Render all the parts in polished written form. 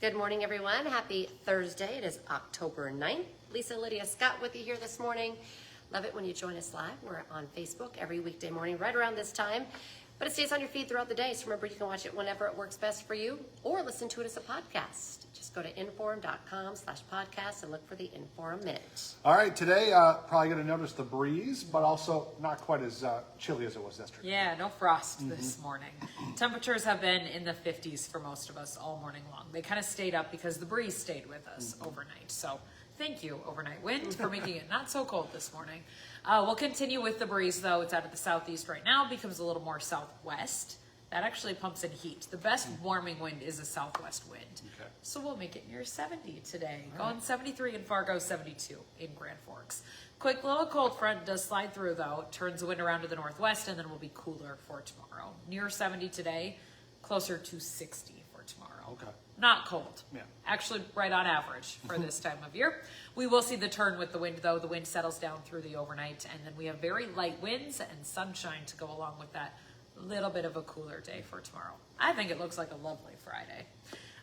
Good morning, everyone. Happy Thursday. It is October 9th. Lisa and Lydia Scott with you here this morning. Love it when you join us live. We're on Facebook every weekday morning right around this time. But it stays on your feed throughout the day, so remember you can watch it whenever it works best for you or listen to it as a podcast. Just go to inform.com/podcast and look for the Inform Minute. All right, today probably going to notice the breeze, but also not quite as chilly as it was yesterday. Yeah, no frost this morning. Temperatures have been in the 50s for most of us all morning long. They kind of stayed up because the breeze stayed with us overnight. So thank you, overnight wind, for making it not so cold this morning. We'll continue with the breeze, though. It's out of the southeast right now, becomes a little more southwest. That actually pumps in heat. The best warming wind is a southwest wind. Okay. So we'll make it near 70 today. All going right. 73 in Fargo, 72 in Grand Forks. Quick little cold front does slide through, though. Turns the wind around to the northwest, and then will be cooler for tomorrow. Near 70 today, closer to 60 for tomorrow. Okay. Not cold. Yeah. Actually right on average for this time of year. We will see the turn with the wind, though. The wind settles down through the overnight, and then we have very light winds and sunshine to go along with that. Little bit of a cooler day for tomorrow. I think it looks like a lovely Friday.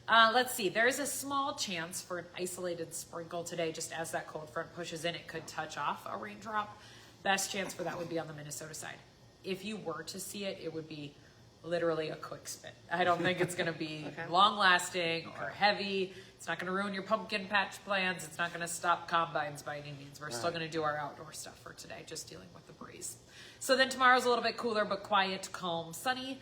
Let's see. There is a small chance for an isolated sprinkle today. Just as that cold front pushes in, it could touch off a raindrop. Best chance for that would be on the Minnesota side. If you were to see it, it would be literally a quick spin. I don't think it's going to be long lasting or heavy. It's not going to ruin your pumpkin patch plans. It's not going to stop combines by any means. We're still going to do our outdoor stuff for today, just dealing with the breeze. So then tomorrow's a little bit cooler, but quiet, calm, sunny.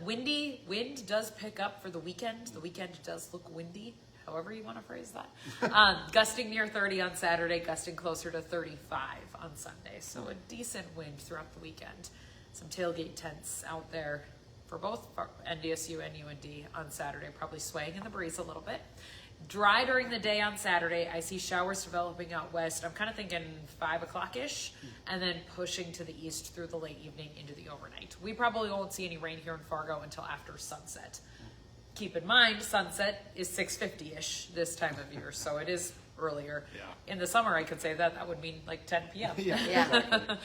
Windy. Wind does pick up for the weekend. The weekend does look windy, however you want to phrase that. Gusting near 30 on Saturday, gusting closer to 35 on Sunday. So a decent wind throughout the weekend. Some tailgate tents out there for both NDSU and UND on Saturday, probably swaying in the breeze a little bit. Dry during the day on Saturday. I see showers developing out west. I'm kind of thinking 5 o'clock-ish, and then pushing to the east through the late evening into the overnight. We probably won't see any rain here in Fargo until after sunset. Keep in mind, sunset is 6:50-ish this time of year, so it is earlier. Yeah. In the summer, I could say that would mean like 10 p.m. Yeah.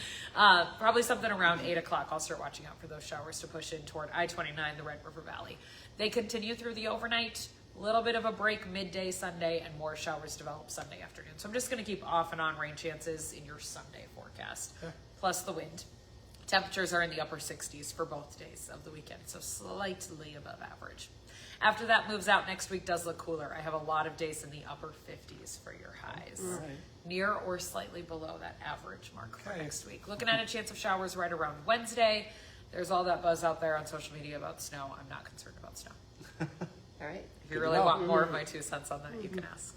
Probably something around 8 o'clock. I'll start watching out for those showers to push in toward I-29, the Red River Valley. They continue through the overnight. A little bit of a break midday Sunday, and more showers develop Sunday afternoon. So I'm just going to keep off and on rain chances in your Sunday forecast, plus the wind. Temperatures are in the upper 60s for both days of the weekend, so slightly above average. After that moves out, next week does look cooler. I have a lot of days in the upper 50s for your highs. Right. Near or slightly below that average mark for next week. Looking at a chance of showers right around Wednesday. There's all that buzz out there on social media about snow. I'm not concerned about snow. All right. If you really want more of my 2 cents on that, you can ask.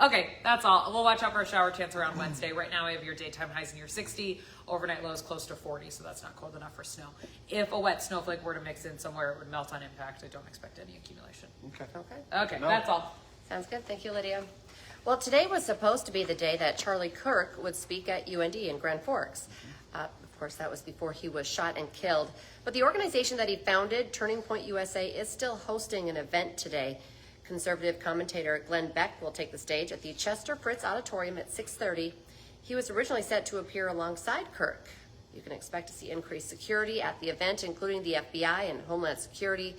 Okay, that's all. We'll watch out for a shower chance around Wednesday. Right now, I have your daytime highs near 60, overnight lows close to 40, so that's not cold enough for snow. If a wet snowflake were to mix in somewhere, it would melt on impact. I don't expect any accumulation. Okay, that's all. Sounds good. Thank you, Lydia. Well, today was supposed to be the day that Charlie Kirk would speak at UND in Grand Forks. Of course, that was before he was shot and killed. But the organization that he founded, Turning Point USA, is still hosting an event today. Conservative commentator Glenn Beck will take the stage at the Chester Fritz Auditorium at 6:30. He was originally set to appear alongside Kirk. You can expect to see increased security at the event, including the FBI and Homeland Security.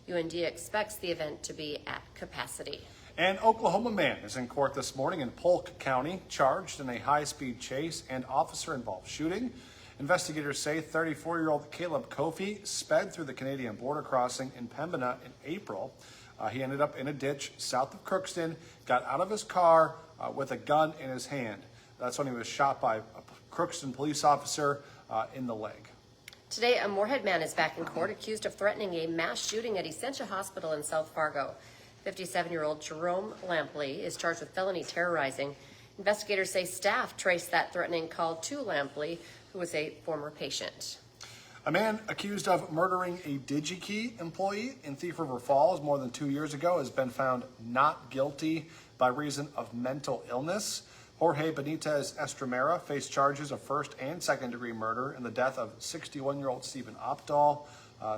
UND expects the event to be at capacity. An Oklahoma man is in court this morning in Polk County, charged in a high-speed chase and officer-involved shooting. Investigators say 34-year-old Caleb Kofi sped through the Canadian border crossing in Pembina in April. He ended up in a ditch south of Crookston, got out of his car with a gun in his hand. That's when he was shot by a Crookston police officer in the leg. Today, a Moorhead man is back in court accused of threatening a mass shooting at Essentia Hospital in South Fargo. 57-year-old Jerome Lampley is charged with felony terrorizing. Investigators say staff traced that threatening call to Lampley, who was a former patient. A man accused of murdering a DigiKey employee in Thief River Falls more than 2 years ago has been found not guilty by reason of mental illness. Jorge Benitez Estremera faced charges of first and second degree murder in the death of 61-year-old Stephen Opdahl.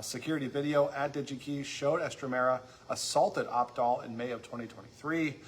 Security video at DigiKey showed Estremera assaulted Opdahl in May of 2023.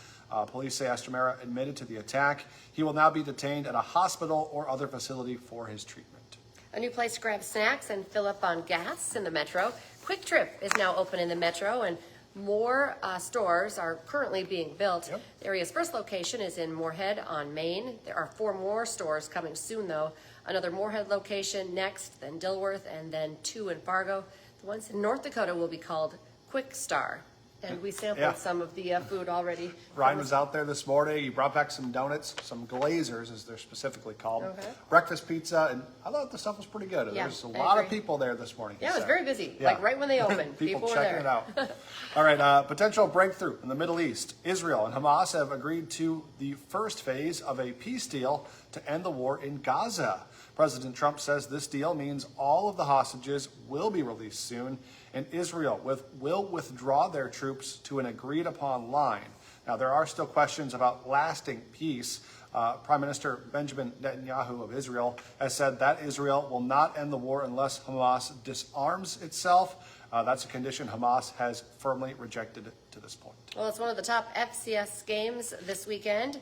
Police say Estremera admitted to the attack. He will now be detained at a hospital or other facility for his treatment. A new place to grab snacks and fill up on gas in the metro. Quick Trip is now open in the metro, and More stores are currently being built. Yep. The area's first location is in Moorhead on Main. There are 4 more stores coming soon, though. Another Moorhead location next, then Dilworth, and then 2 in Fargo. The ones in North Dakota will be called Quick Star. And we sampled Yeah. some of the food already. Ryan was out there this morning. He brought back some donuts, some glazers, as they're specifically called. Okay. Breakfast pizza, and I thought the stuff was pretty good. Yeah, There's a I lot of agree. people there this morning. he Yeah, it was said. very busy. Yeah. Like right when they opened, people were checking there. it out. All right, potential breakthrough in the Middle East. Israel and Hamas have agreed to the first phase of a peace deal to end the war in Gaza. President Trump says this deal means all of the hostages will be released soon, and Israel will withdraw their troops to an agreed-upon line. Now, there are still questions about lasting peace. Prime Minister Benjamin Netanyahu of Israel has said that Israel will not end the war unless Hamas disarms itself. That's a condition Hamas has firmly rejected to this point. Well, it's one of the top FCS games this weekend.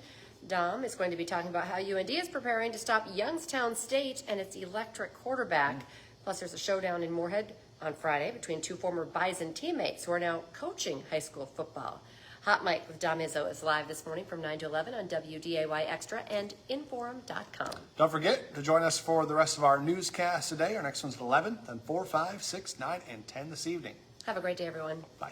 Dom is going to be talking about how UND is preparing to stop Youngstown State and its electric quarterback. Plus, there's a showdown in Moorhead on Friday between 2 former Bison teammates who are now coaching high school football. Hot Mic with Dom Izzo is live this morning from 9 to 11 on WDAY Extra and Inforum.com. Don't forget to join us for the rest of our newscast today. Our next one's at 11, then 4, 5, 6, 9, and 10 this evening. Have a great day, everyone. Bye.